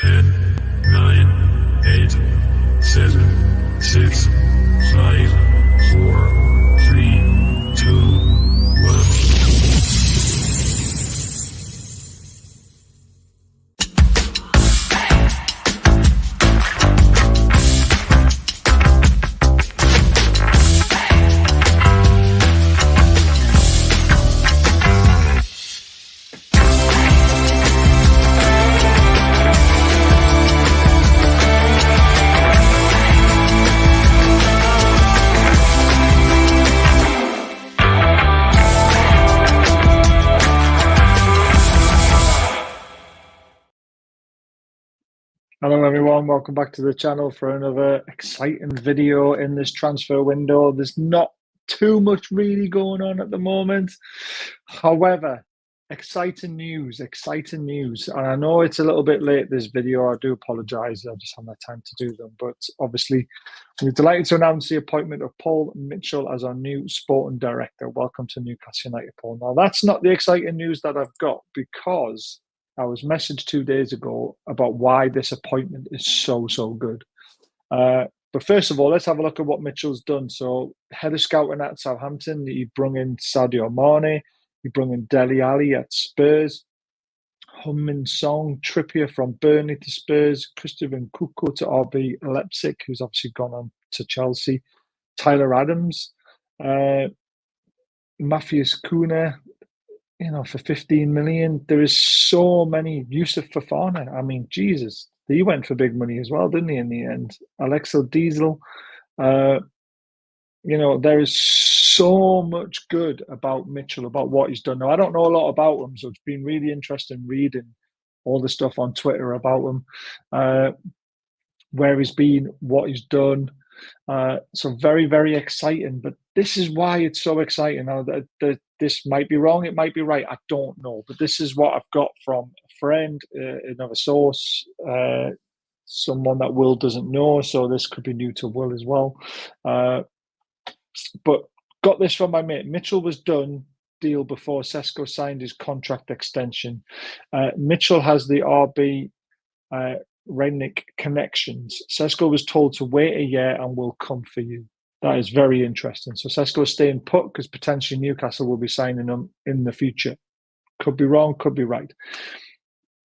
10, 9, 8, 7, 6, 5, 4, 3, 2, 1. Hello everyone, welcome back to the channel for another exciting video in this transfer window. There's not too much really going on at the moment. However, exciting news. And I know it's a little bit late, this video. I do apologise, I just haven't had time to do them. But obviously, we're delighted to announce the appointment of Paul Mitchell as our new sporting director. Welcome to Newcastle United, Paul. Now, that's not the exciting news that I've got, because I was messaged 2 days ago about why this appointment is so good. But first of all, let's have a look at what Mitchell's done. So, head of scouting at Southampton, he brought in Sadio Mane, he brought in Dele Alli at Spurs, Heung-min Son, Trippier from Burnley to Spurs, Christopher Nkunku to RB Leipzig, who's obviously gone on to Chelsea, Tyler Adams, Matthias Cunha, for 15 million. There is so many. Yusuf Fofana, I mean, Jesus, he went for big money as well, didn't he, in the end? Alexo Diesel. There is so much good about Mitchell, about what he's done. Now, I don't know a lot about him, so it's been really interesting reading all the stuff on Twitter about him, where he's been, what he's done. So very exciting. But this is why it's so exciting. Now, this might be wrong, it might be right, I don't know. But this is what I've got from a friend, another source, someone that Will doesn't know. So this could be new to Will as well. But got this from my mate. Mitchell was done deal before Sesko signed his contract extension. Mitchell has the RB Rangnick connections. Sesko was told to wait a year and will come for you. That is very interesting. So Sesko is staying put because potentially Newcastle will be signing him in the future. Could be wrong, could be right.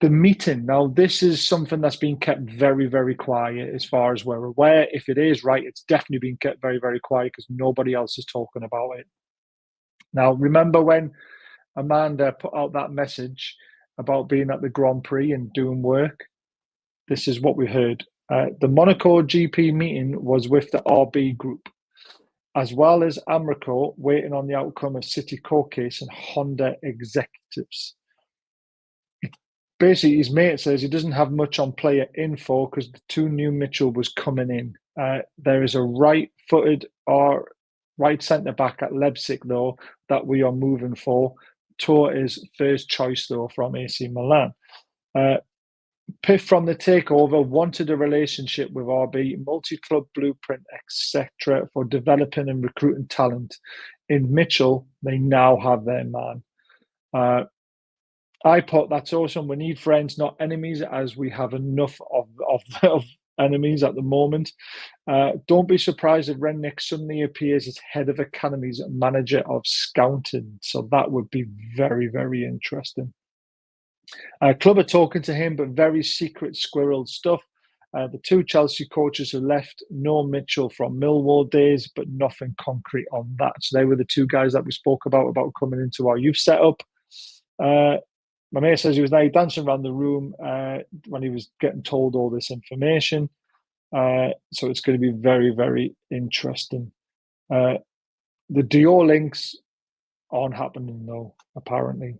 The meeting. Now, this is something that's been kept very quiet as far as we're aware. If it is right, it's definitely been kept very quiet because nobody else is talking about it. Now, remember when Amanda put out that message about being at the Grand Prix and doing work? This is what we heard. The Monaco GP meeting was with the RB group, as well as Amrico, waiting on the outcome of City court case and Honda executives. Basically, his mate says he doesn't have much on player info because the two new Mitchell was coming in. There is a right-footed or right centre-back at Leipzig, though, that we are moving for. Tor is first choice, though, from AC Milan. Piff from the takeover wanted a relationship with RB, multi-club blueprint, etc. for developing and recruiting talent. In Mitchell, they now have their man. I put, that's awesome. We need friends, not enemies, as we have enough of enemies at the moment. Don't be surprised if Rangnick suddenly appears as head of academies and manager of scouting. So that would be very interesting. Club are talking to him, but very secret squirrel stuff. The two Chelsea coaches who left know Mitchell from Millwall days, but nothing concrete on that. So they were the two guys that we spoke about coming into our youth setup. My mate says he was now dancing around the room when he was getting told all this information. So it's going to be very interesting. The Dior links aren't happening though, apparently.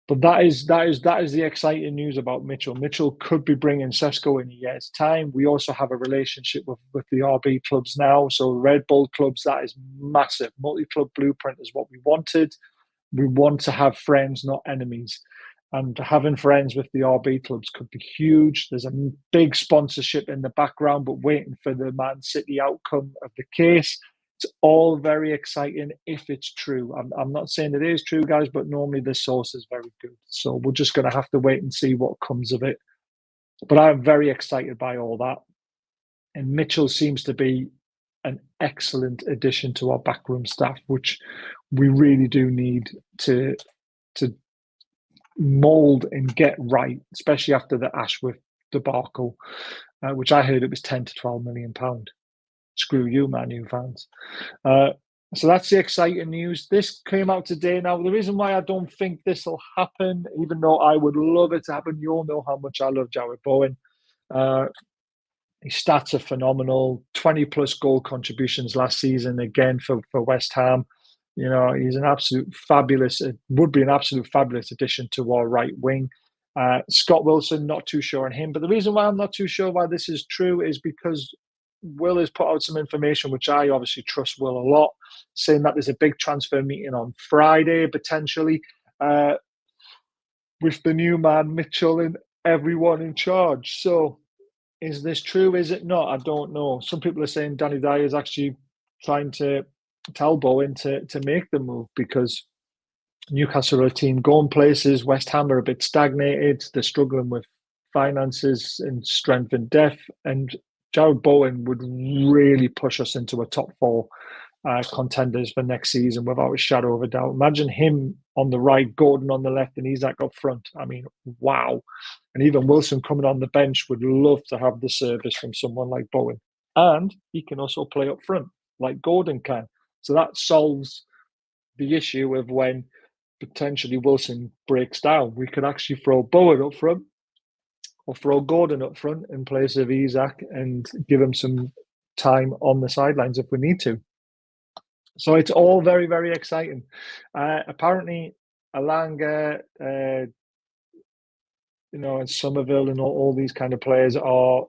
But that is the exciting news about Mitchell. Mitchell could be bringing Sesko in a year's time. We also have a relationship with the RB clubs now. So Red Bull clubs, that is massive. Multi-club blueprint is what we wanted. We want to have friends, not enemies. And having friends with the RB clubs could be huge. There's a big sponsorship in the background, but waiting for the Man City outcome of the case. It's all very exciting if it's true. I'm not saying it is true, guys, but normally the source is very good. So we're just going to have to wait and see what comes of it. But I'm very excited by all that. And Mitchell seems to be an excellent addition to our backroom staff, which we really do need to mould and get right, especially after the Ashworth debacle, which I heard it was 10 to 12 million pound. Screw you, Man U fans. So that's the exciting news. This came out today. Now, the reason why I don't think this will happen, even though I would love it to happen, you all know how much I love Jarrod Bowen. His stats are phenomenal. 20-plus goal contributions last season, again, for West Ham. You know, he's an absolute fabulous, it would be an absolute fabulous addition to our right wing. Scott Wilson, not too sure on him. But the reason why I'm not too sure why this is true is because Will has put out some information, which I obviously trust Will a lot, saying that there's a big transfer meeting on Friday, potentially, with the new man, Mitchell, and everyone in charge. So is this true? Is it not? I don't know. Some people are saying Danny Dyer is actually trying to tell Bowen to make the move because Newcastle are a team going places. West Ham are a bit stagnated. They're struggling with finances and strength and depth. And Jarrod Bowen would really push us into a top four contenders for next season without a shadow of a doubt. Imagine him on the right, Gordon on the left, and Isak up front. I mean, wow. And even Wilson coming on the bench would love to have the service from someone like Bowen. And he can also play up front like Gordon can. So that solves the issue of when potentially Wilson breaks down. We could actually throw Bowen up front or throw Gordon up front in place of Isak and give him some time on the sidelines if we need to. So it's all very, very exciting. Apparently, Alanga, and Somerville and all these kind of players are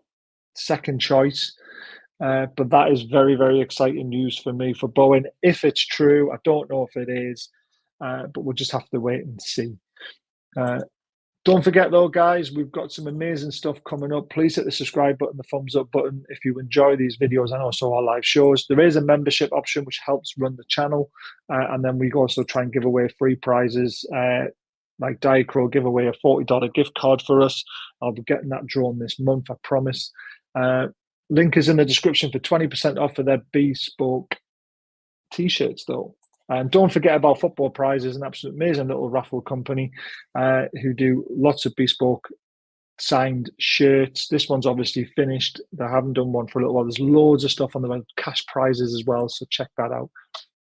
second choice. But that is very, very exciting news for me for Bowen. If it's true, I don't know if it is, but we'll just have to wait and see. Don't forget, though, guys, we've got some amazing stuff coming up. Please hit the subscribe button, the thumbs up button if you enjoy these videos and also our live shows. There is a membership option which helps run the channel. And then we also try and give away free prizes. Like Diacro give away a $40 gift card for us. I'll be getting that drawn this month, I promise. Link is in the description for 20% off for their bespoke T-shirts, though. And don't forget about Football Prizes, an absolute amazing little raffle company who do lots of bespoke signed shirts. This one's obviously finished. They haven't done one for a little while. There's loads of stuff on the cash prizes as well, so check that out.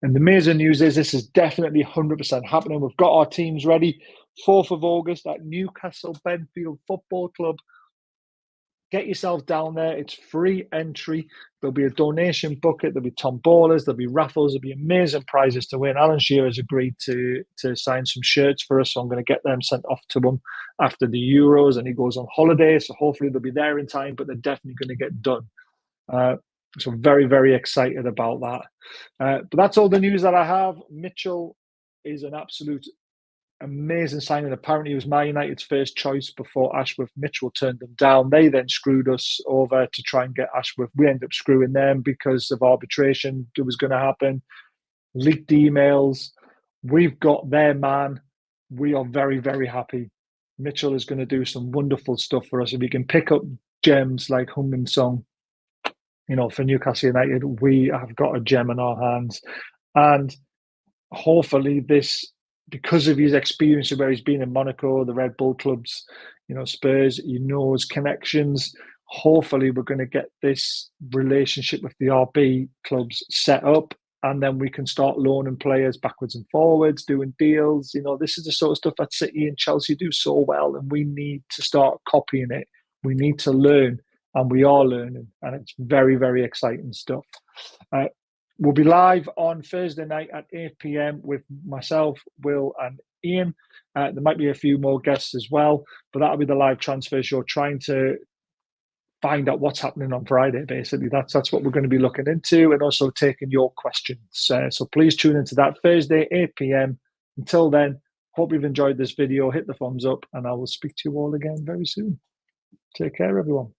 And the amazing news is this is definitely 100% happening. We've got our teams ready. 4th of August at Newcastle Benfield Football Club. Get yourself down there. It's free entry. There'll be a donation bucket. There'll be tombolas. There'll be raffles. There'll be amazing prizes to win. Alan Shearer has agreed to sign some shirts for us, so I'm going to get them sent off to him after the Euros, and he goes on holiday, so hopefully they'll be there in time, but they're definitely going to get done. So I'm very, very excited about that. But that's all the news that I have. Mitchell is an absolute amazing signing. Apparently, he was Man United's first choice before Ashworth. Mitchell turned them down. They then screwed us over to try and get Ashworth. We ended up screwing them because of arbitration that was going to happen. Leaked emails. We've got their man. We are very, very happy. Mitchell is going to do some wonderful stuff for us. If we can pick up gems like Heung-min Son, for Newcastle United, we have got a gem in our hands. And hopefully this, because of his experience where he's been in Monaco, the Red Bull clubs, Spurs, he knows connections. Hopefully we're going to get this relationship with the RB clubs set up, and then we can start loaning players backwards and forwards, doing deals. This is the sort of stuff that City and Chelsea do so well, and we need to start copying it. We need to learn, and we are learning, and it's very, very exciting stuff. We'll be live on Thursday night at 8 p.m. with myself, Will, and Ian. There might be a few more guests as well, but that'll be the live transfer show, trying to find out what's happening on Friday, basically. That's what we're going to be looking into, and also taking your questions. So please tune into that Thursday, 8 p.m. Until then, hope you've enjoyed this video. Hit the thumbs up, and I will speak to you all again very soon. Take care, everyone.